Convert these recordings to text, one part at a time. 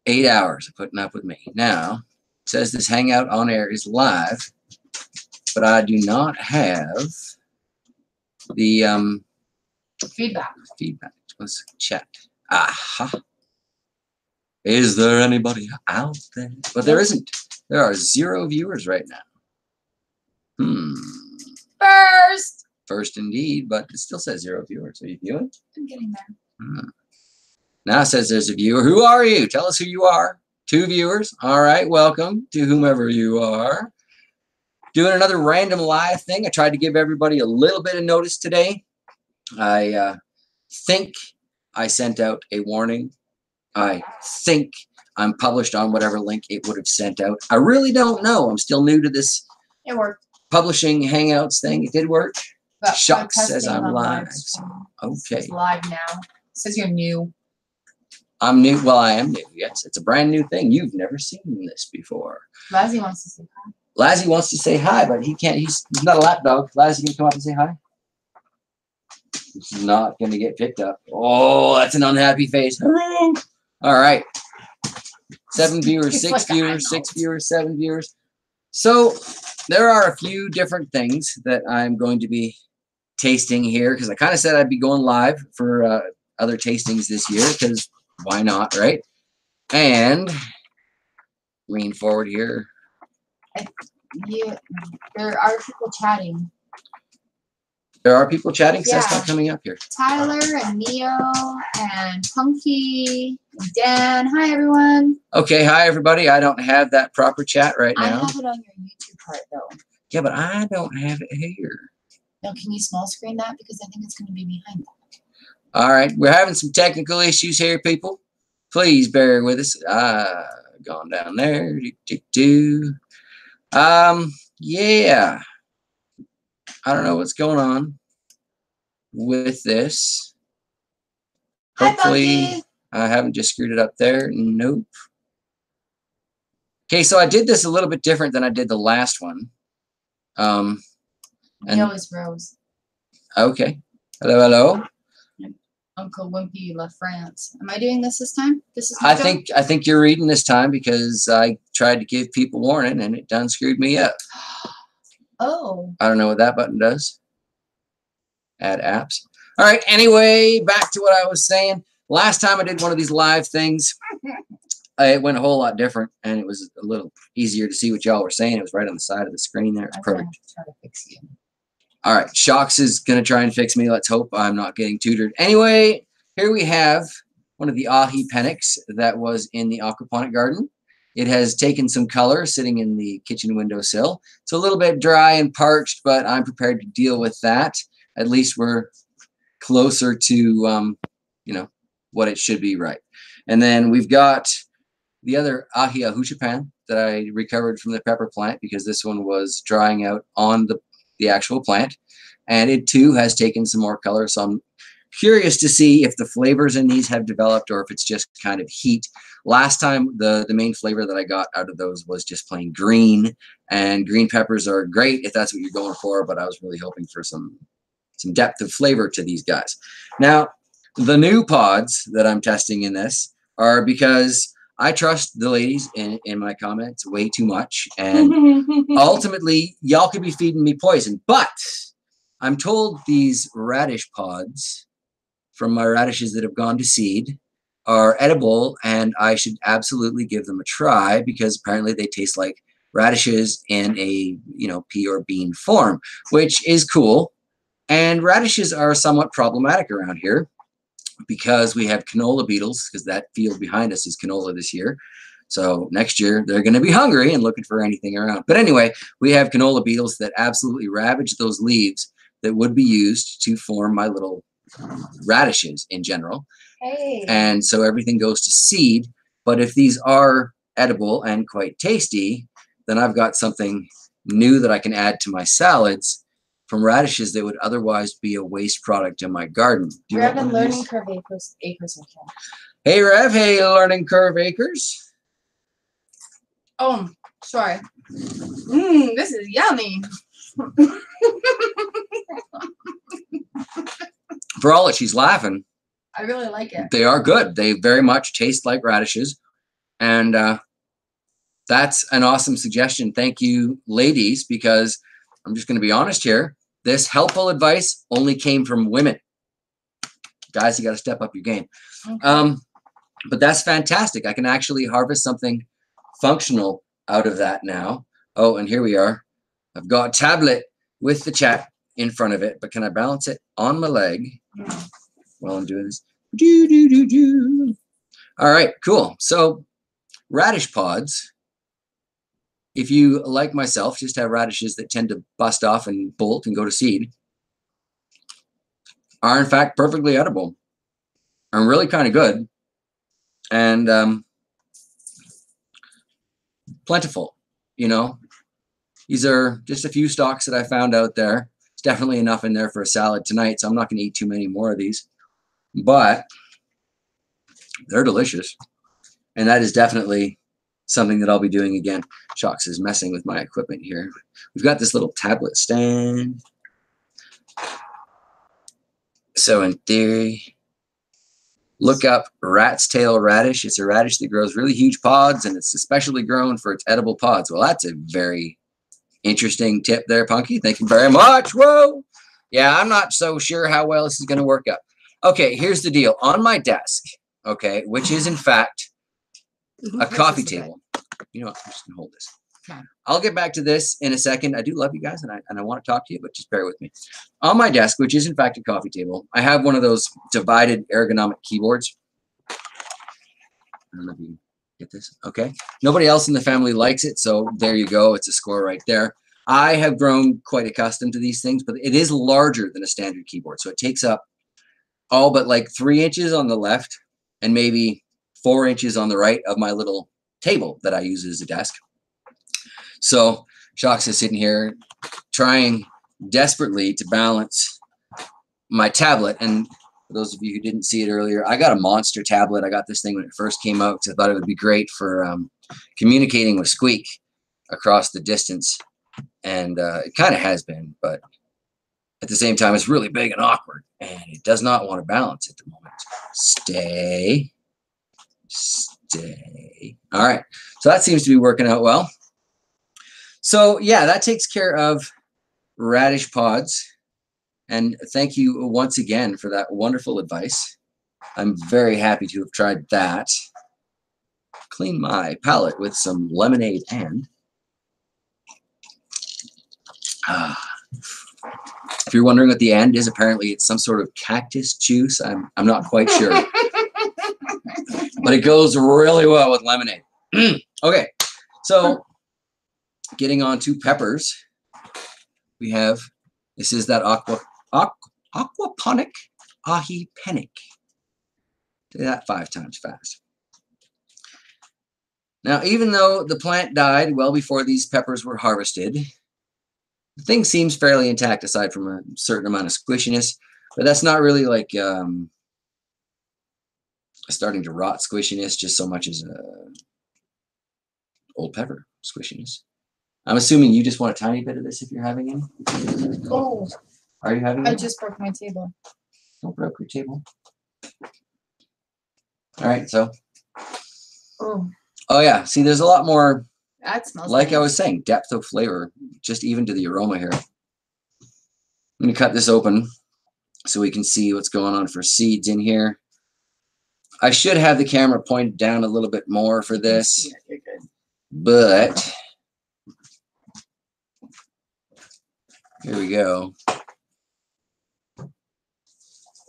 8 hours of putting up with me. Now, it says this hangout on air is live, but I do not have the feedback. Let's chat. Aha. Is there anybody out there? But there isn't. There are 0 viewers right now. First indeed, but it still says 0 viewers. Are you viewing? I'm getting there. Now it says there's a viewer. Who are you? Tell us who you are. 2 viewers. All right. Welcome to whomever you are. Doing another random live thing. I tried to give everybody a little bit of notice today. I think I sent out a warning. I think I'm published on whatever link it would have sent out. I really don't know. I'm still new to this. It worked. Publishing Hangouts thing. It did work. But Shock says I'm live. Okay. It's live now. It says you're new. I'm new. Well, I am new. Yes, it's a brand new thing. You've never seen this before. Lazzy wants to say hi. Lazzy wants to say hi, but he can't. He's not a lap dog. Lazzy can come up and say hi. It's not going to get picked up. Oh, that's an unhappy face. All right. 7 viewers, 6 viewers, 6 viewers, 7 viewers. So there are a few different things that I'm going to be tasting here because I kind of said I'd be going live for other tastings this year because why not, right? And lean forward here. There are people chatting. There are people chatting because that's not coming up here. Tyler and Neo and Punky and Dan. Hi, everyone. Okay, hi, everybody. I don't have that proper chat right now. I have it on your YouTube part, though. Yeah, but I don't have it here. No, can you small screen that? Because I think it's going to be behind that. All right, we're having some technical issues here, people. Please bear with us. Gone down there. Yeah. I don't know what's going on with this. Hopefully, I haven't just screwed it up there. Nope. Okay, so I did this a little bit different than I did the last one. Neo is Rose. Okay. Hello, hello. Uncle Wimpy left France. Am I doing this time? This is. I think you're reading this time because I tried to give people warning and it done screwed me up. Oh. I don't know what that button does. Add apps. All right. Anyway, back to what I was saying. Last time I did one of these live things, it went a whole lot different, and it was a little easier to see what y'all were saying. It was right on the side of the screen there. It's perfect. Try to fix you. All right. Shocks is going to try and fix me. Let's hope I'm not getting tutored. Anyway, here we have one of the ahi pennix that was in the aquaponic garden. It has taken some color sitting in the kitchen windowsill. It's a little bit dry and parched, but I'm prepared to deal with that. At least we're closer to, you know, what it should be, right? And then we've got the other ahi ahuchapan that I recovered from the pepper plant because this one was drying out on the actual plant. And it too has taken some more color. So I'm curious to see if the flavors in these have developed or if it's just kind of heat. Last time, the main flavor that I got out of those was just plain green. And green peppers are great if that's what you're going for, but I was really hoping for some depth of flavor to these guys. Now, the new pods that I'm testing in this are because I trust the ladies in my comments way too much. And ultimately, y'all could be feeding me poison. But I'm told these radish pods from my radishes that have gone to seed are edible, and I should absolutely give them a try because apparently they taste like radishes in a, you know, pea or bean form, which is cool. And radishes are somewhat problematic around here because we have canola beetles, because that field behind us is canola this year. So next year they're going to be hungry and looking for anything around. But anyway, we have canola beetles that absolutely ravage those leaves that would be used to form my little radishes in general. Hey. And so everything goes to seed. But if these are edible and quite tasty, then I've got something new that I can add to my salads from radishes that would otherwise be a waste product in my garden. Rev and Learning Curve Acres are here. Hey, Rev. Hey, Learning Curve Acres. Oh, sorry. This is yummy. For all that she's laughing, I really like it. they are good. They very much taste like radishes And that's an awesome suggestion. Thank you, ladies, because I'm just going to be honest here. This helpful advice only came from women. Guys, you got to step up your game. Okay. But that's fantastic. I can actually harvest something functional out of that now. Oh, and here we are. I've got a tablet with the chat in front of it, but can I balance it on my leg while I'm doing this? All right, cool. So radish pods, if you, like myself, just have radishes that tend to bust off and bolt and go to seed, are in fact perfectly edible and really kind of good and plentiful. You know, these are just a few stalks that I found out there. It's definitely enough in there for a salad tonight, so I'm not going to eat too many more of these, but they're delicious. And that is definitely something that I'll be doing again. Shocks is messing with my equipment here. We've got this little tablet stand. So in theory, look up rat's tail radish. It's a radish that grows really huge pods, and it's especially grown for its edible pods. Well, that's a very interesting tip there, Punky. Thank you very much. Whoa. Yeah, I'm not so sure how well this is going to work out. Okay, here's the deal. On my desk, okay, which is in fact a coffee table. You know what? I'm just going to hold this. Okay. I'll get back to this in a second. I do love you guys, and I want to talk to you, but just bear with me. On my desk, which is in fact a coffee table, I have one of those divided ergonomic keyboards. I don't know if you can get this. Okay. Nobody else in the family likes it, so there you go. It's a score right there. I have grown quite accustomed to these things, but it is larger than a standard keyboard, so it takes up all but like 3 inches on the left and maybe 4 inches on the right of my little table that I use as a desk. So Shocks is sitting here trying desperately to balance my tablet. And for those of you who didn't see it earlier, I got a monster tablet. I got this thing when it first came out because I thought it would be great for communicating with Squeak across the distance. And it kind of has been, but at the same time, it's really big and awkward, and it does not want to balance at the moment. Stay. All right. So that seems to be working out well. So yeah, that takes care of radish pods. And thank you once again for that wonderful advice. I'm very happy to have tried that. Clean my palate with some lemonade and if you're wondering what the and is, apparently it's some sort of cactus juice. I'm not quite sure. But it goes really well with lemonade. Okay, so getting on to peppers, we have, this is that aquaponic ahi penic. Say that 5 times fast. Now, even though the plant died well before these peppers were harvested, the thing seems fairly intact aside from a certain amount of squishiness, but that's not really like starting to rot squishiness just so much as old pepper squishiness. I'm assuming you just want a tiny bit of this if you're having any. Oh, are you having? I just broke my table. Don't broke your table. All right, so. Oh yeah, see, there's a lot more. That smells like nice. I was saying, depth of flavor, just even to the aroma here. I'm going to cut this open so we can see what's going on for seeds in here. I should have the camera pointed down a little bit more for this, yeah, you're good. But here we go.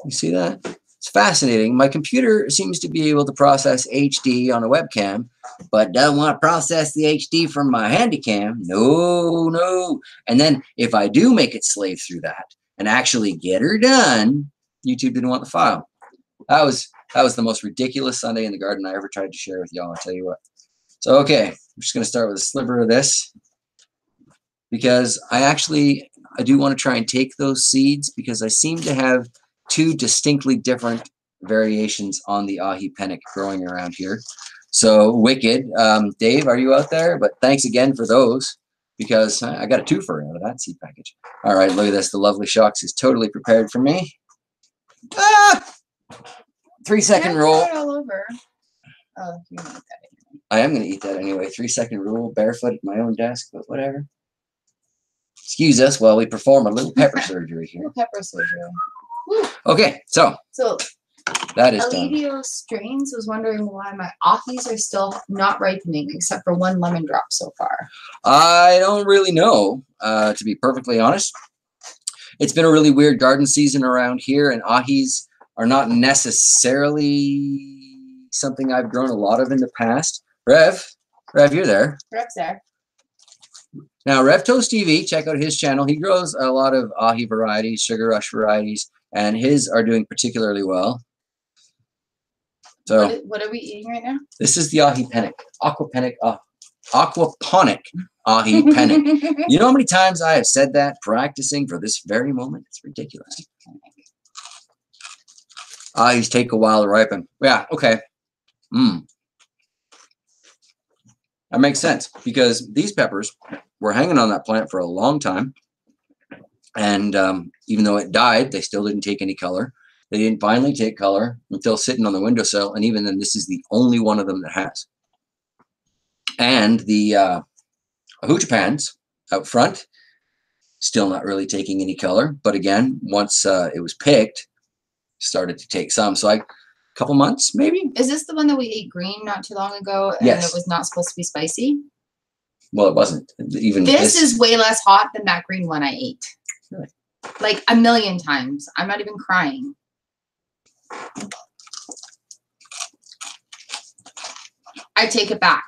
You see that? It's fascinating. My computer seems to be able to process HD on a webcam, but doesn't want to process the HD from my Handycam. No. And then if I do make it slave through that and actually get her done, YouTube didn't want the file. That was the most ridiculous Sunday in the garden I ever tried to share with y'all, I'll tell you what. So, okay, I'm just going to start with a sliver of this because I do want to try and take those seeds because I seem to have 2 distinctly different variations on the ahi penic growing around here. So wicked. Dave, are you out there? But thanks again for those because I got a 2-fer out of that seed package. All right, look at this. The lovely Shocks is totally prepared for me. 3-second roll. All over. Oh, you want that I am going to eat that anyway. 3-second rule, barefoot at my own desk, but whatever. Excuse us while we perform a little pepper surgery here. Little pepper surgery. Woo. Okay, so that is done. Alivio Strains was wondering why my ahis are still not ripening except for one lemon drop so far. I don't really know, to be perfectly honest. It's been a really weird garden season around here, and ahis are not necessarily something I've grown a lot of in the past. Rev, you're there. Rev's there. Now, Rev Toast TV, check out his channel. He grows a lot of ahi varieties, sugar rush varieties, and his are doing particularly well. So, what are we eating right now? This is the ahi penic, aquaponic ahi penic. You know how many times I have said that practicing for this very moment? It's ridiculous. Ahis take a while to ripen. Yeah, okay. That makes sense because these peppers were hanging on that plant for a long time. And even though it died, they still didn't take any color. They didn't finally take color until sitting on the windowsill. And even then, this is the only one of them that has. And the ahuchapans out front, still not really taking any color. But again, once it was picked, started to take some. So a couple months, maybe. Is this the one that we ate green not too long ago? And Yes. it was not supposed to be spicy? Well, it wasn't. Even this is way less hot than that green one I ate. Really? Like 1,000,000 times. I'm not even crying. I take it back.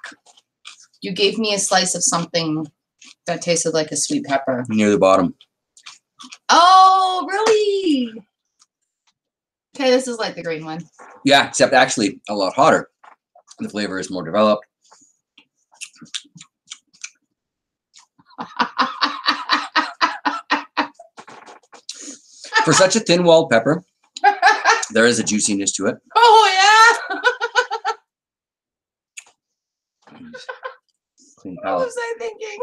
You gave me a slice of something that tasted like a sweet pepper. Near the bottom. Oh, really? Okay, this is like the green one. Yeah, except actually a lot hotter. The flavor is more developed. For such a thin-walled pepper, there is a juiciness to it. Oh, yeah. Clean What palate. was I thinking?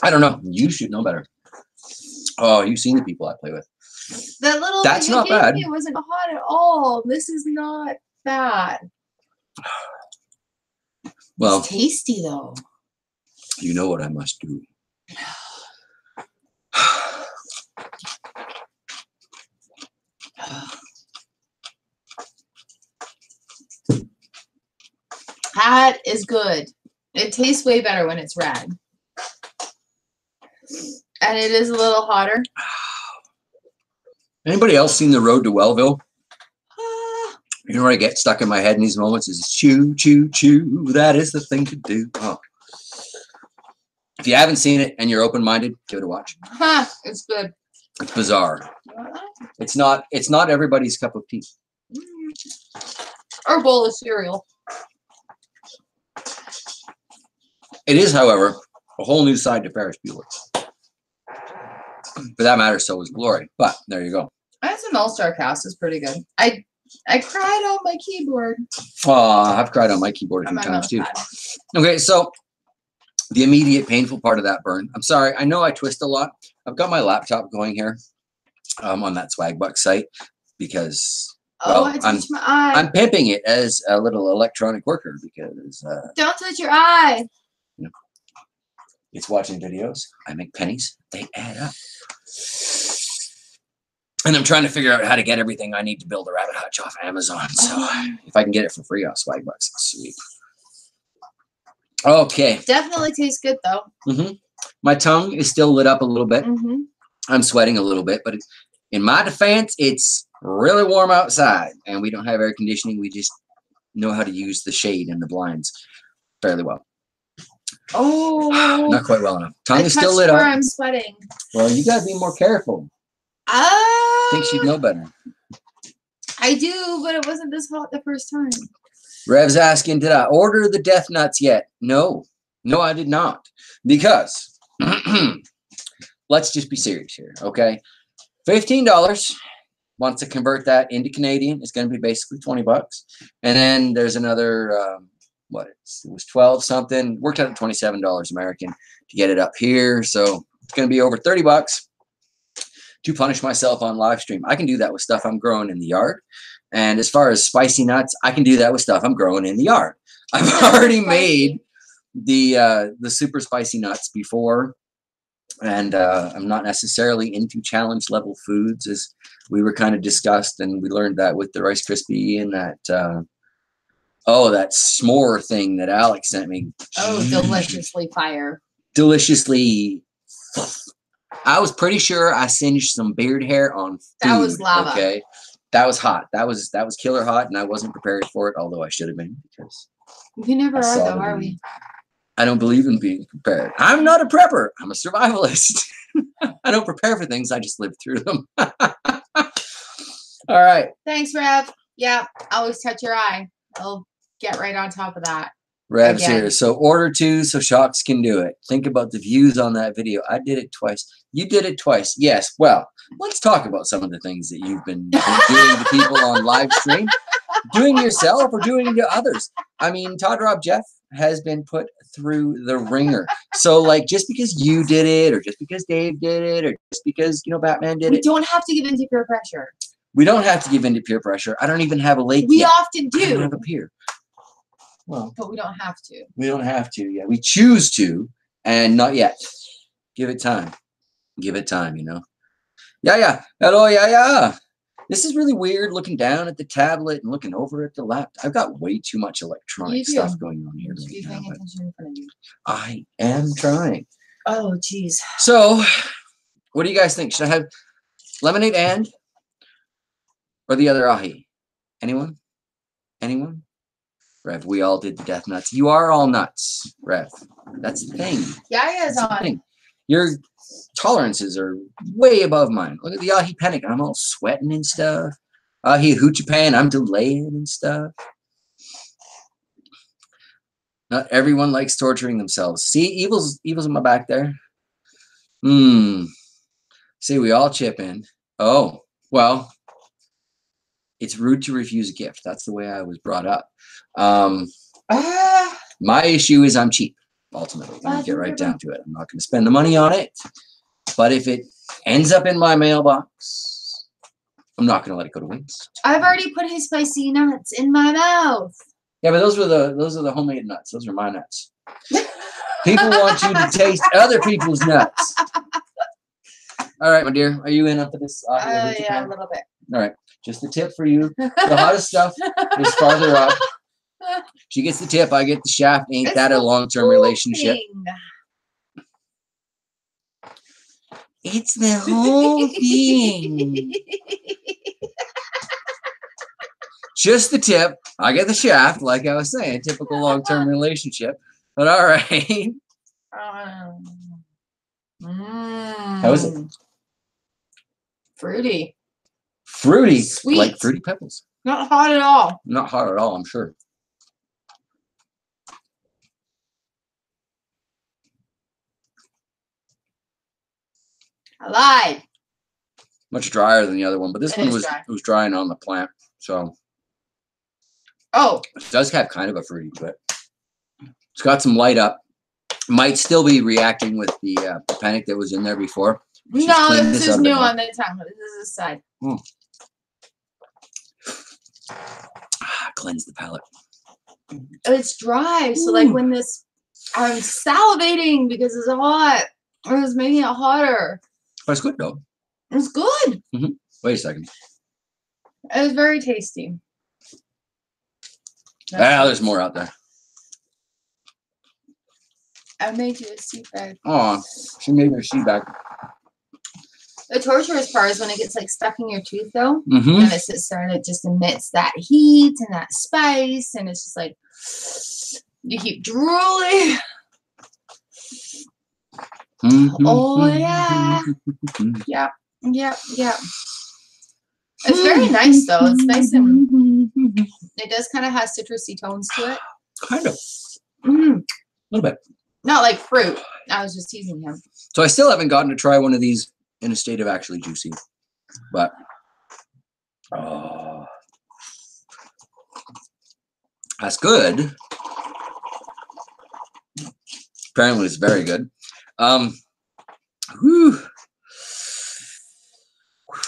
I don't know. You should know better. Oh, you've seen the people I play with. That little That's that you not gave bad. me wasn't hot at all. This is not bad. Well, It's tasty though. you know what I must do. That is good. It tastes way better when it's red. And it is a little hotter. Anybody else seen The Road to Wellville? You know what I get stuck in my head in these moments is chew, chew, chew. That is the thing to do. Oh. If you haven't seen it and you're open-minded, give it a watch. Huh, it's good. It's bizarre. You want that? It's not everybody's cup of tea. Or a bowl of cereal. It is, however, a whole new side to Ferris Bueller. For that matter, so is Glory. But there you go. That's an all-star cast. It's pretty good. I cried on my keyboard. I've cried on my keyboard a On few my times too. mousepad. Okay, so the immediate painful part of that burn. I'm sorry. I know I twist a lot. I've got my laptop going here on that Swagbuck site because, well, I touched my eye. I'm pimping it as a little electronic worker because Don't touch your eye. you know, it's watching videos. I make pennies. They add up. And I'm trying to figure out how to get everything I need to build a rabbit hutch off Amazon. So if I can get it for free off Swagbucks, sweet. Okay. Definitely tastes good though. My tongue is still lit up a little bit. Mm-hmm. I'm sweating a little bit, but in my defense, it's really warm outside and we don't have air conditioning. We just know how to use the shade and the blinds fairly well. Oh, Not quite well enough. Tongue I is still touched lit where up. I'm sweating. Well, you gotta be more careful. Think she'd know better. I do, but it wasn't this hot the first time. Rev's asking, did I order the death nuts yet? No, I did not. Because let's just be serious here, okay? $15. Wants to convert that into Canadian. It's going to be basically $20. And then there's another, it was 12 something. Worked out at $27 American to get it up here. So it's going to be over $30 to punish myself on live stream. I can do that with stuff I'm growing in the yard. And as far as spicy nuts, I can do that with stuff I'm growing in the yard. I've already made the super spicy nuts before, and I'm not necessarily into challenge level foods, as we were kind of discussed, and we learned that with the Rice Krispie and that that s'more thing that Alex sent me. Oh, deliciously fire. Deliciously. I was pretty sure I singed some beard hair on food. That was lava. Okay, that was hot. That was killer hot, and I wasn't prepared for it. Although I should have been, because we never are, though, are we? I don't believe in being prepared. I'm not a prepper. I'm a survivalist. I don't prepare for things. I just live through them. All right. Thanks, Rev. Yeah, always touch your eye. I'll get right on top of that. Rev's here. So order 2 so Shocks can do it. Think about the views on that video. I did it twice. You did it twice. Yes. Well, let's talk about some of the things that you've been doing to people on live stream. Doing yourself or doing to others. I mean, Todd Rob Jeff has been put through the ringer. So, like, just because you did it, or just because Dave did it, or just because, Batman did it. We don't have to give in to peer pressure. We don't have to give in to peer pressure. I don't even have a lake We yet. often do. I don't have a peer. Well, but we don't have to. We don't have to, yeah. We choose to, and not yet. Give it time. Give it time, Yeah. Hello, yeah. This is really weird, looking down at the tablet and looking over at the laptop. I've got way too much electronic stuff going on here right now. Attention in front of you. I am trying. Oh, geez. So, what do you guys think? Should I have lemonade or the other ahi? Anyone? Rev, we all did the death nuts. You are all nuts, Rev. That's the thing. Yeah, is on. Your tolerances are way above mine. Look at the ahi panic. I'm all sweating and stuff. Ahi hoochipan, I'm delaying and stuff. Not everyone likes torturing themselves. See, evil's in my back there. See, we all chip in. Oh, well, it's rude to refuse a gift. That's the way I was brought up. My issue is I'm cheap, ultimately. Let me get right down to it. I'm not going to spend the money on it. But if it ends up in my mailbox, I'm not going to let it go to waste. I've already put his spicy nuts in my mouth. Yeah, but those are the homemade nuts. Those are my nuts. People want you to taste other people's nuts. All right, my dear. Are you in up to this? Yeah, a little bit. All right. Just the tip for you. The hottest stuff is farther up. She gets the tip. I get the shaft. Ain't that a long-term relationship? It's the whole thing. Just the tip. I get the shaft, like I was saying. Typical long-term relationship. But all right. How is it? Fruity. Fruity. Sweet. Like Fruity Pebbles. Not hot at all. Not hot at all, I'm sure. I lied. Much drier than the other one, but this one was drying on the plant, so. Oh. It does have kind of a fruity to it. It's got some light up. Might still be reacting with the panic that was in there before. No, this is new on the tongue. This is this side. Cleanse the palate. It's dry, so like when this, I'm salivating because it's hot. It was making it hotter. But it's good though. It's good. Wait a second. It was very tasty. There's more out there. I made you a seed bag. Oh, she made me a seed bag. The torturous part is when it gets like stuck in your tooth, though, and it sits there and it just emits that heat and that spice, and it's just like you keep drooling. Oh yeah, yeah. It's very nice though. It's nice and it does kind of have citrusy tones to it. Kind of. A little bit. Not like fruit. I was just teasing him. So I still haven't gotten to try one of these in a state of actually juicy, but that's good. Apparently it's very good.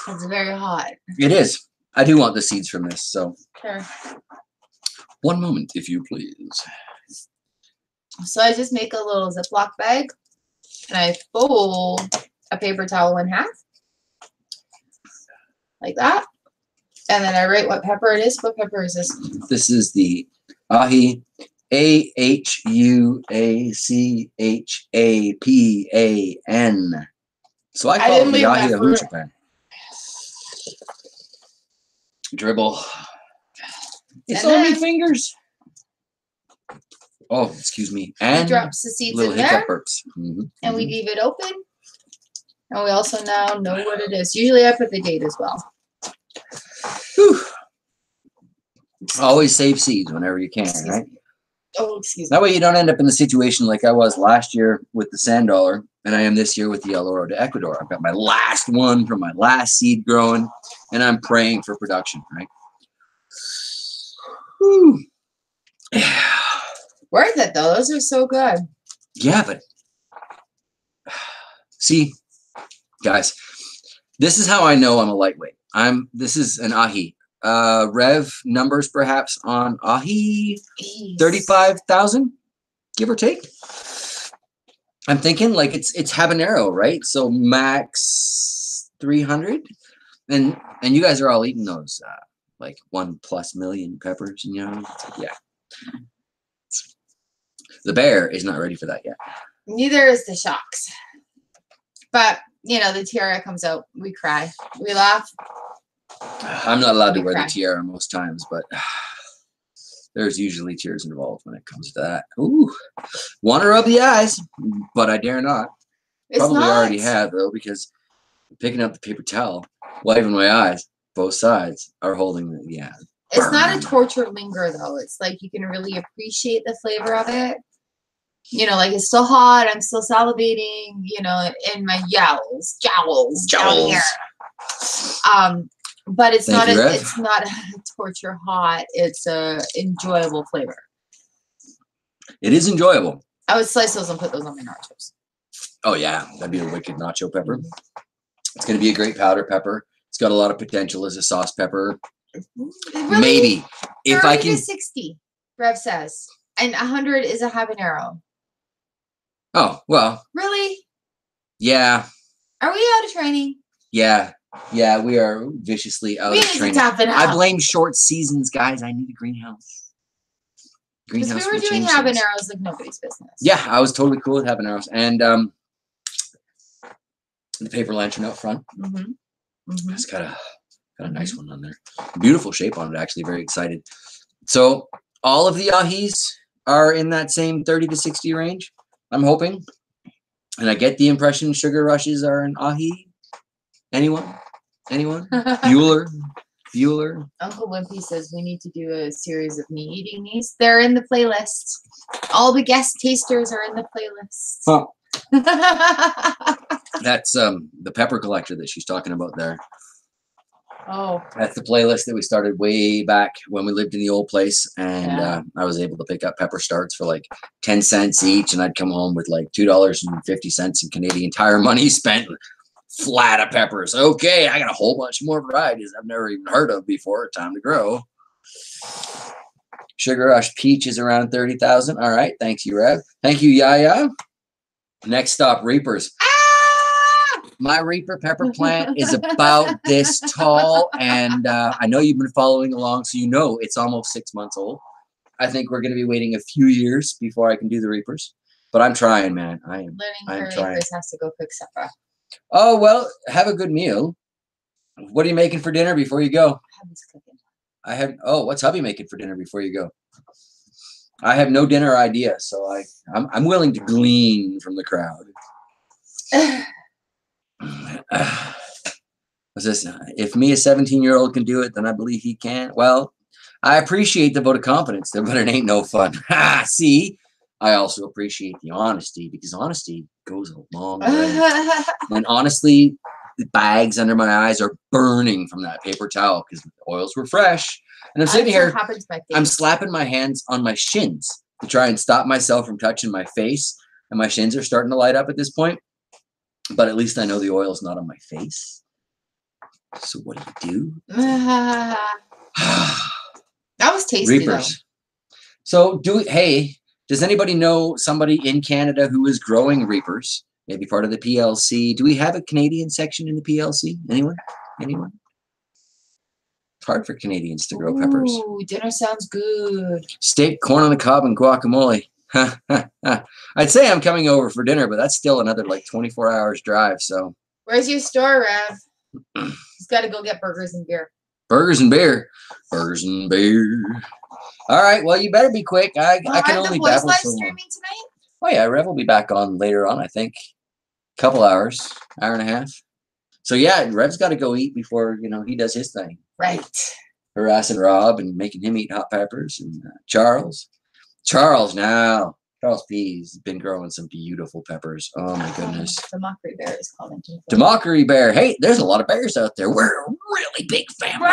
It's very hot. It is. I do want the seeds from this, so. Sure. One moment, if you please. So I just make a little Ziploc bag and I fold a paper towel in half. Like that. And then I write what pepper it is. What pepper is this? This is the ahi, Ahuchapan. So I call it the ahi ahuchapan. Dribble. It's only fingers. Oh, excuse me. And drops the seeds little in there. burps. And we leave it open. And we also now know what it is. Usually I put the date as well. Whew. Always save seeds whenever you can, right? Oh, excuse me. That way you don't end up in the situation like I was last year with the sand dollar, and I am this year with the El Oro de Ecuador. I've got my last one from my last seed growing, and I'm praying for production, right? Whew. Worth it, though. Those are so good. Yeah, but see, guys, this is how I know I'm a lightweight. This is an ahi. Rev numbers perhaps on ahi, 35,000, give or take. I'm thinking like it's habanero, right? So max 300, and you guys are all eating those like 1+ million peppers, and yeah. The bear is not ready for that yet. Neither is the shocks. But the tiara comes out. We cry. We laugh. I'm not allowed to wear the tiara most times, but there's usually tears involved when it comes to that. Ooh, want to rub the eyes, but I dare not. Probably already have, though, because picking up the paper towel, wiping my eyes, both sides are holding it. Yeah. It's not a torture linger, though. It's like you can really appreciate the flavor of it. Like it's still hot. I'm still salivating, in my jowls down here. But it's not a torture hot. It's a enjoyable flavor. It is enjoyable. I would slice those and put those on my nachos. Oh yeah, that'd be a wicked nacho pepper. It's gonna be a great powder pepper. It's got a lot of potential as a sauce pepper. Really? Maybe if I can. 60, Rev says, and 100 is a habanero. Oh well. Really? Yeah. Are we out of training? Yeah. Yeah, we are viciously out of training. I blame short seasons, guys. I need a greenhouse. Because we were doing habaneros like nobody's business. Yeah, I was totally cool with habaneros. And the paper lantern out front. It's got a nice one on there. Beautiful shape on it, actually. Very excited. So all of the ahis are in that same 30 to 60 range, I'm hoping. And I get the impression Sugar Rushes are an ahi. Anyone? Bueller? Uncle Wimpy says we need to do a series of me eating these. They're in the playlist. All the guest tasters are in the playlist. Huh. That's the pepper collector that she's talking about there. Oh. That's the playlist that we started way back when we lived in the old place, and I was able to pick up pepper starts for like 10 cents each, and I'd come home with like $2.50 in Canadian Tire money spent flat of peppers. Okay, I got a whole bunch more varieties I've never even heard of before. Time to grow. Sugar Rush Peach is around 30,000. All right, thanks you, Rev. Thank you, Yaya. Next stop, Reapers. My Reaper pepper plant is about this tall, and I know you've been following along, so it's almost 6 months old. I think we're going to be waiting a few years before I can do the Reapers, but I'm trying, man. I am trying. Reapers has to go cook supper. Oh, well, have a good meal. What are you making for dinner before you go? Hubby's cooking. What's hubby making for dinner before you go? I have no dinner idea, so I'm willing to glean from the crowd. What's this? If me, a 17-year-old, can do it, then I believe he can. Well, I appreciate the vote of confidence, but it ain't no fun. See, I also appreciate the honesty, because honesty goes a long way. And honestly, the bags under my eyes are burning from that paper towel because the oils were fresh. And I'm sitting here, I'm slapping my hands on my shins to try and stop myself from touching my face. And my shins are starting to light up at this point. But at least I know the oil's not on my face. So what do you do? That was tasty, Reapers. So hey, does anybody know somebody in Canada who is growing reapers? Maybe part of the PLC. Do we have a Canadian section in the PLC? Anyone? Anyone? It's hard for Canadians to grow peppers. Ooh, dinner sounds good. Steak, corn on the cob, and guacamole. I'd say I'm coming over for dinner, but that's still another like 24 hours drive. So Where's your store, Rev? He's got to go get burgers and beer. Burgers and beer. Burgers and beer. All right. Well, you better be quick. I can only babble live so long. streaming tonight? Oh yeah, Rev will be back on later on. I think a couple hours, hour and a half. So yeah, Rev's got to go eat before he does his thing. Right. Harassing Rob and making him eat hot peppers, and Charles P. has been growing some beautiful peppers. Oh my goodness. The Mockery Bear is commenting. The Mockery Bear. Hey, there's a lot of bears out there. We're a really big family.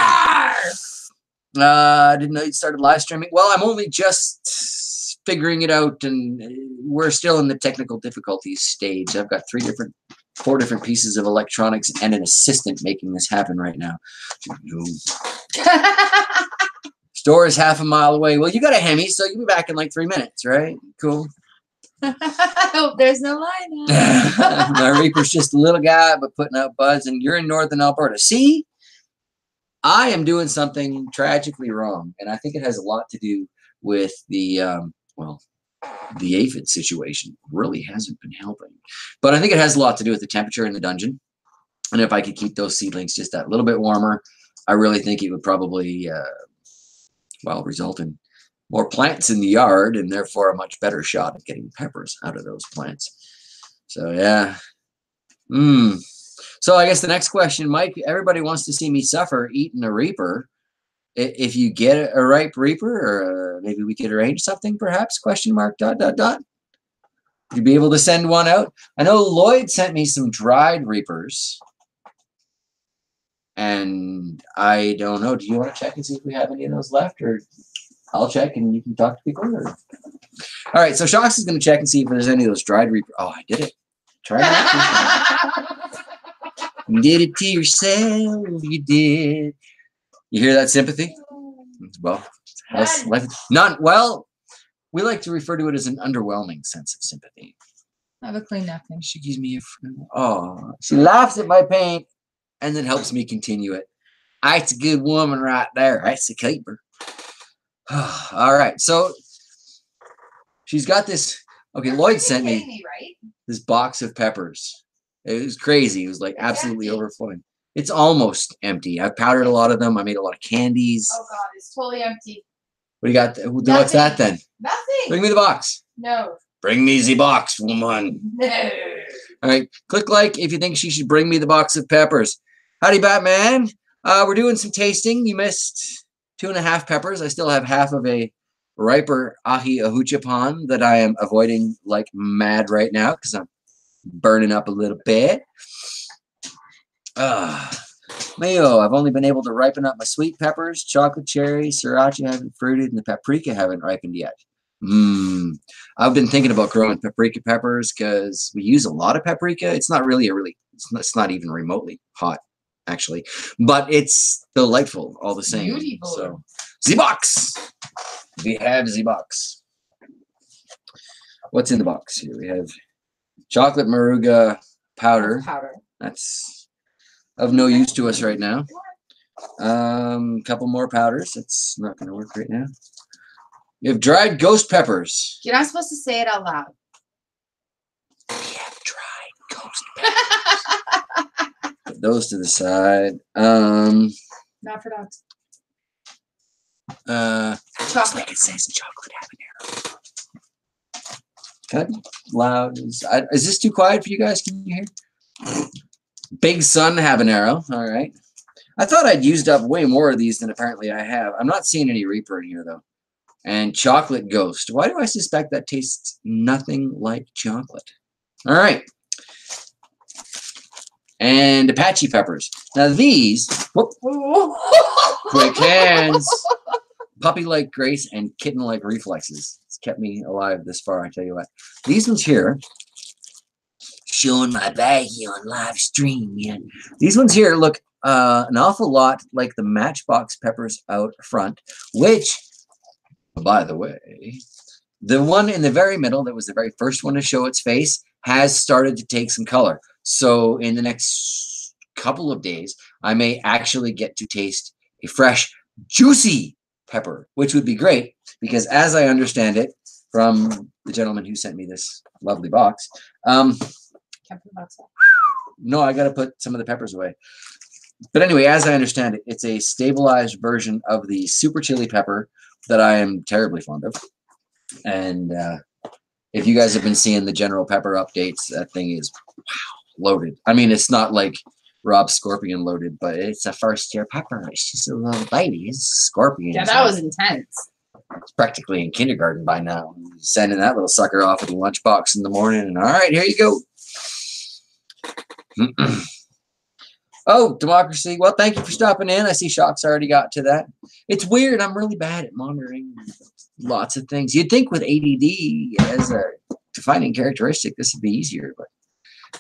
I didn't know you started live streaming. Well, I'm only just figuring it out, and we're still in the technical difficulties stage. I've got 4 different pieces of electronics and an assistant making this happen right now. Store is half a mile away. Well, you got a Hemi, so you'll be back in like 3 minutes, right? Cool. I hope there's no line. My Reaper's just a little guy, but putting out buds, and you're in northern Alberta. See, I am doing something tragically wrong, and I think it has a lot to do with the aphid situation. Really hasn't been helping, but I think it has a lot to do with the temperature in the dungeon. And if I could keep those seedlings just that little bit warmer, I really think it would probably result in more plants in the yard, and therefore a much better shot at getting peppers out of those plants. So yeah. So I guess the next question, Mike, everybody wants to see me suffer eating a Reaper. If you get a ripe Reaper, or maybe we could arrange something, perhaps, ? Would you be able to send one out? I know Lloyd sent me some dried Reapers, and I don't know. Do you want to check and see if we have any of those left, or I'll check and you can talk to people? Or... All right, so Shocks is going to check and see if there's any of those dried Reapers. Oh, I did it. Try that. You did it to yourself. You did. You hear that sympathy? Well, none. Well, we like to refer to it as an underwhelming sense of sympathy. I have a clean napkin. She gives me she laughs at my paint and then helps me continue it. That's a good woman right there. That's a keeper. All right, so she's got this. Okay, Lloyd sent me this box of peppers. It was crazy. It was like absolutely overflowing. It's almost empty. I've powdered a lot of them. I made a lot of candies. Oh God, it's totally empty. What do you got? What's that then? Nothing. Bring me the box. No. Bring me the box, woman. No. All right. Click like if you think she should bring me the box of peppers. Howdy, Batman. We're doing some tasting. You missed 2.5 peppers. I still have half of a riper ahi ahuchapan that I am avoiding like mad right now because I'm burning up a little bit. Mayo, I've only been able to ripen up my sweet peppers, chocolate cherry, sriracha haven't fruited, and the paprika haven't ripened yet. I've been thinking about growing paprika peppers because we use a lot of paprika. It's not really it's not even remotely hot, actually, but it's delightful all the same. Beautiful. So, Z-Box! We have Z-Box. What's in the box here? We have chocolate maruga powder. That's of no use to us right now. Couple more powders. That's not going to work right now. We have dried ghost peppers. You're not supposed to say it out loud. We have dried ghost peppers. Put those to the side. Not for dogs. Chocolate. Like it says chocolate habanero. Kind of loud. Is this too quiet for you guys? Can you hear? Big Sun habanero. All right. I thought I'd used up way more of these than apparently I have. I'm not seeing any Reaper in here, though. And chocolate ghost. Why do I suspect that tastes nothing like chocolate? All right. And Apache peppers. Now these, quick hands, puppy-like grace, and kitten-like reflexes. It's kept me alive this far, I tell you what. These ones here, showing my baggie on live stream, yeah. These ones here look an awful lot like the Matchbox peppers out front, which, by the way, the one in the very middle that was the very first one to show its face has started to take some color. So in the next couple of days, I may actually get to taste a fresh, juicy pepper, which would be great because as I understand it from the gentleman who sent me this lovely box, no, I got to put some of the peppers away. But anyway, as I understand it, it's a stabilized version of the super chili pepper that I am terribly fond of. And if you guys have been seeing the General Pepper updates, that thing is loaded. I mean, it's not like Rob Scorpion loaded, but it's a first-year pepper. It's just a little baby. It's Scorpion. Yeah, that was intense. It's practically in kindergarten by now. Sending that little sucker off with a lunchbox in the morning, and all right, here you go. Oh, democracy. Well, thank you for stopping in. I see Shock's already got to that. It's weird. I'm really bad at monitoring lots of things. You'd think with ADD as a defining characteristic, this would be easier, but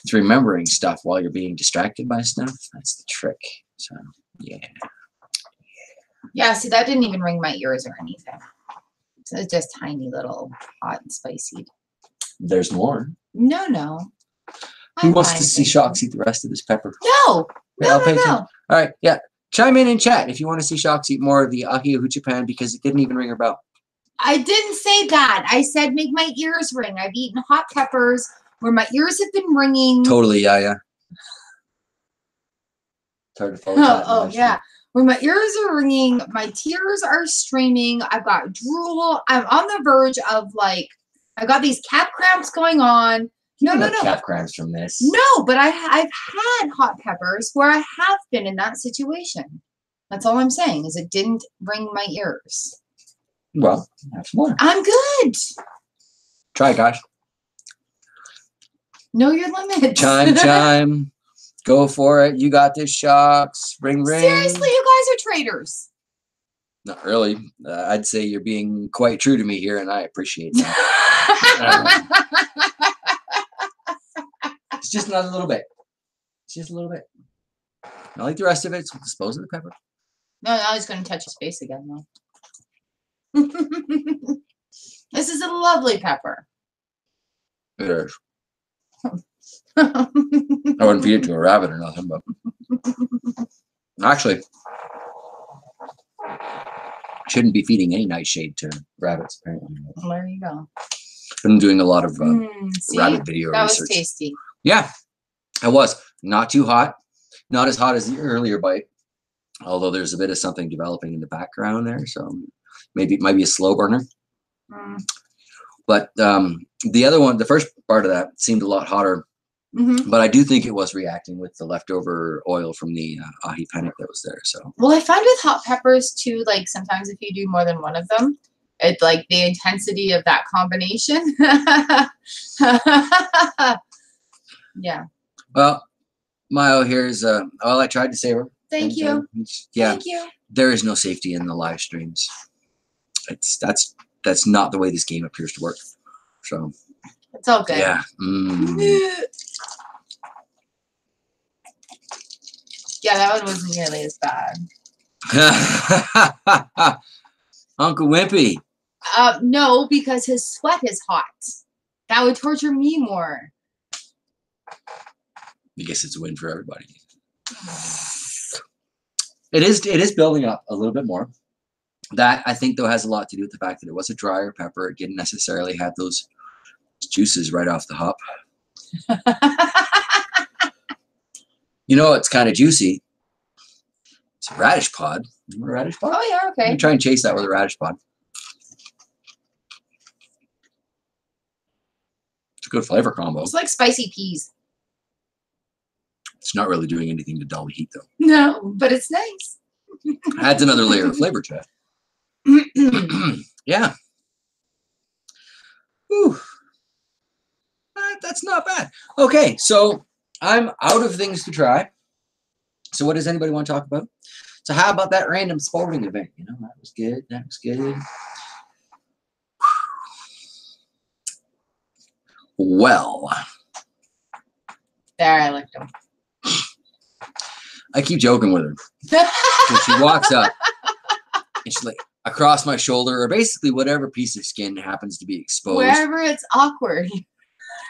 it's remembering stuff while you're being distracted by stuff. That's the trick. So, yeah. Yeah, see, that didn't even ring my ears or anything. So it's just tiny little hot and spicy. There's more. No. Who wants to see Shock eat the rest of this pepper? No. Yeah, No. All right, yeah. Chime in chat if you want to see Shock eat more of the ahi ahuchipan because it didn't even ring her bell. I didn't say that. I said make my ears ring. I've eaten hot peppers where my ears have been ringing. Totally, yeah. It's hard to follow. Oh, yeah. Where my ears are ringing, my tears are streaming. I've got drool. I'm on the verge of I've got these calf cramps going on. No. Calf cramps from this. No, but I've had hot peppers where I have been in that situation. That's all I'm saying is it didn't ring my ears. Well, have some more. I'm good. Try, gosh. Know your limit. Chime. Go for it. You got this, Shocks. Ring. Seriously, you guys are traitors. Not really. I'd say you're being quite true to me here, and I appreciate that. It's just not a little bit. It's just a little bit. Not like the rest of it. So dispose of the pepper. No, now he's going to touch his face again, though. This is a lovely pepper. It is. I wouldn't feed it to a rabbit or nothing, but actually, shouldn't be feeding any nightshade to rabbits. Apparently, Well, there you go. Been doing a lot of See? rabbit video That research. was tasty. Yeah, it was not too hot, not as hot as the earlier bite. Although there's a bit of something developing in the background there, so maybe it might be a slow burner. But the other one, the first part of that seemed a lot hotter. But I do think it was reacting with the leftover oil from the ahi panic that was there. So Well, I find with hot peppers too, sometimes if you do more than one of them, it's the intensity of that combination. Yeah. Well, Mayo here is I tried to save her. Thank you. Yeah. Thank you. There is no safety in the live streams. That's not the way this game appears to work. So It's all good. yeah. Yeah, that one wasn't nearly as bad. Uncle Wimpy. No, because his sweat is hot. That would torture me more. I guess it's a win for everybody. It is building up a little bit more. That I think though has a lot to do with the fact that it was a drier pepper. It didn't necessarily have those juices right off the hop. You know, it's kind of juicy. It's a radish pod. Remember a radish pod? Oh yeah, okay. I'm gonna try and chase that with a radish pod. It's a good flavor combo. It's like spicy peas. It's not really doing anything to dull the heat though. No, but it's nice. Adds another layer of flavor to it. Yeah. Whew. That's not bad. Okay, so I'm out of things to try. So what does anybody want to talk about? So how about that random sporting event? You know, that was good. That was good. Well. There, I licked them. I keep joking with her. And she walks up and she's like across my shoulder, or basically whatever piece of skin happens to be exposed. Wherever it's awkward,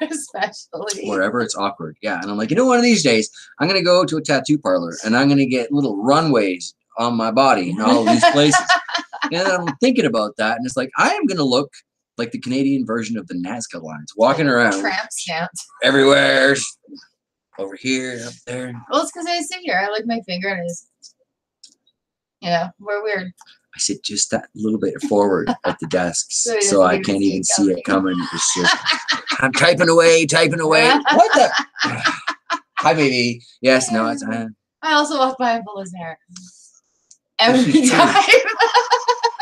especially. Wherever it's awkward. Yeah. And I'm like, one of these days, I'm going to go to a tattoo parlor and I'm going to get little runways on my body in all of these places. And I'm thinking about that. And it's like, I am going to look like the Canadian version of the Nazca lines, walking around Tramp stamps everywhere, over here, up there. Well, it's because I sit here. I lick my finger and it's, we're weird. I sit just that little bit forward at the desks, so I can't even see it coming. It's just, I'm typing away. What the? Hi, baby. Yes, no, it's. I also walk by and pull his hair every time.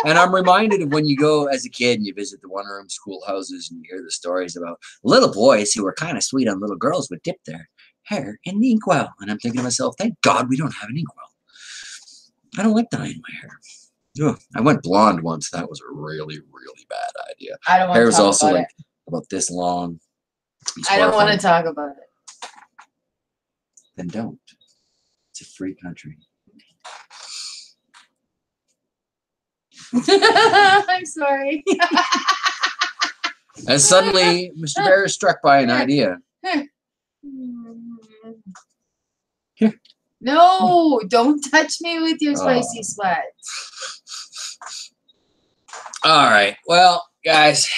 And I'm reminded of when you go as a kid and you visit the one-room schoolhouses and you hear the stories about little boys who were kind of sweet on little girls would dip their hair in the inkwell. And I'm thinking to myself, thank God we don't have an inkwell. I don't like dyeing my hair. Ugh, I went blonde once. That was a really, really bad idea. I don't want hair to was talk also about like about this long. I don't want to talk about it. Then don't. It's a free country. I'm sorry. And suddenly, Mr. Bear is struck by an idea. Here. No, don't touch me with your spicy sweat. All right. Well, guys.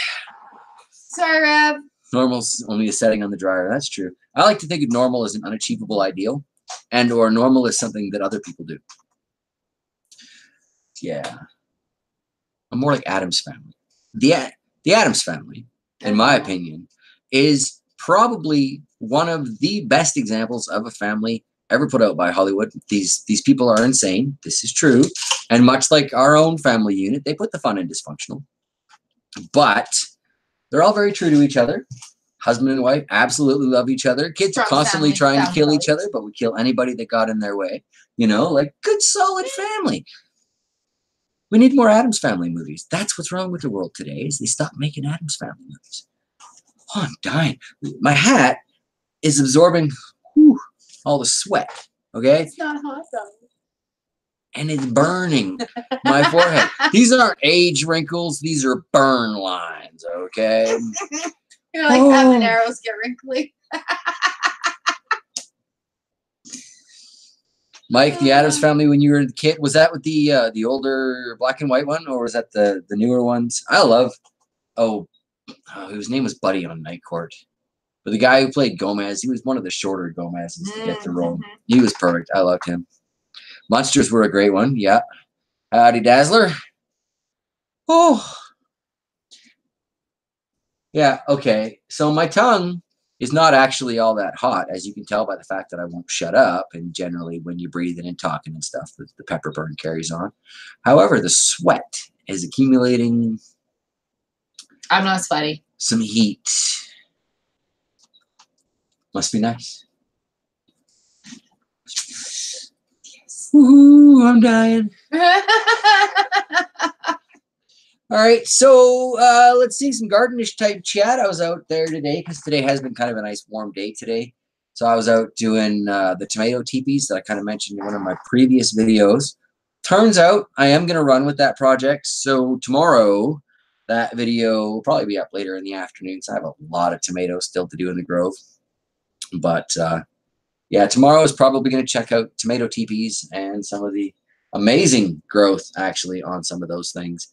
Sorry, Rab. Normal's only a setting on the dryer. That's true. I like to think of normal as an unachievable ideal, and or normal is something that other people do. Yeah. I'm more like Addams Family. The Addams Family, in my opinion, is probably one of the best examples of a family ever put out by Hollywood. These people are insane. This is true. And much like our own family unit, they put the fun in dysfunctional. But they're all very true to each other. Husband and wife absolutely love each other. Kids are constantly trying to kill each other, but would kill anybody that got in their way. Like good, solid family. We need more Addams Family movies. That's what's wrong with the world today, is they stopped making Addams Family movies. Oh, I'm dying. My hat is absorbing all the sweat, okay? It's not hot, though. And it's burning my forehead. These aren't age wrinkles. These are burn lines, okay? Like habaneros get wrinkly. Mike, the Addams Family, when you were a kid, was that with the older black and white one, or was that the newer ones? I love, his name was Buddy on Night Court. But the guy who played Gomez, he was one of the shorter Gomez's to get the role. He was perfect. I loved him. Monsters were a great one. Yeah. Howdy Dazzler. Oh. Yeah, okay. So my tongue is not actually all that hot, as you can tell by the fact that I won't shut up. And generally, when you're breathing and talking and stuff, the pepper burn carries on. However, the sweat is accumulating. I'm not sweaty. Some heat. Must be nice. Yes. Woohoo, I'm dying. All right, so let's see some gardenish type chat. I was out there today because today has been kind of a nice warm day today. So I was out doing the tomato teepees that I kind of mentioned in one of my previous videos. Turns out I am going to run with that project. So tomorrow, that video will probably be up later in the afternoon. So I have a lot of tomatoes still to do in the grove. But yeah, tomorrow is probably going to check out tomato teepees and some of the amazing growth actually on some of those things.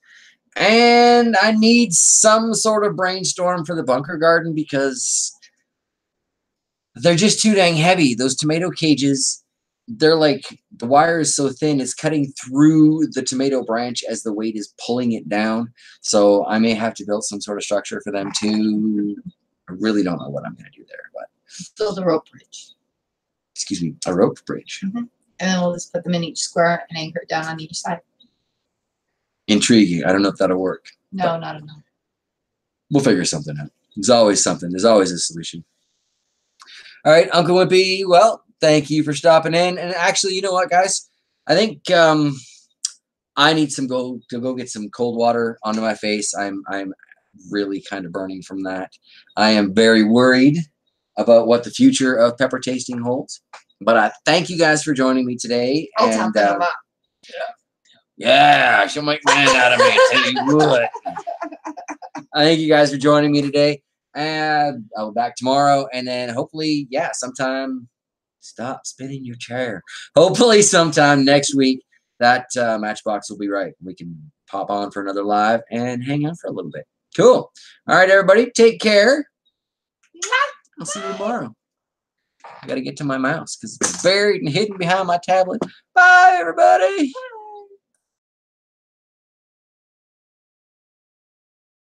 And I need some sort of brainstorm for the bunker garden because they're just too dang heavy. Those tomato cages, they're like, the wire is so thin, it's cutting through the tomato branch as the weight is pulling it down. So I may have to build some sort of structure for them too. I really don't know what I'm going to do there, but build a rope bridge. Excuse me, a rope bridge. And then we'll just put them in each square and anchor it down on each side. Intriguing. I don't know if that'll work. No, not enough. We'll figure something out. There's always something. There's always a solution. All right, Uncle Wimpy. Well, thank you for stopping in. And actually, you know what, guys? I think I need to go get some cold water onto my face. I'm really kind of burning from that. I am very worried about what the future of pepper tasting holds. But I thank you guys for joining me today. I'll tap them up. Yeah, she'll make man out of me. I tell you what. I thank you guys for joining me today. And I'll be back tomorrow. And then hopefully, yeah, sometime. Stop spinning your chair. Hopefully, sometime next week, that Matchbox will be right. We can pop on for another live and hang out for a little bit. Cool. All right, everybody, take care. I'll see you tomorrow. I got to get to my mouse because it's buried and hidden behind my tablet. Bye, everybody.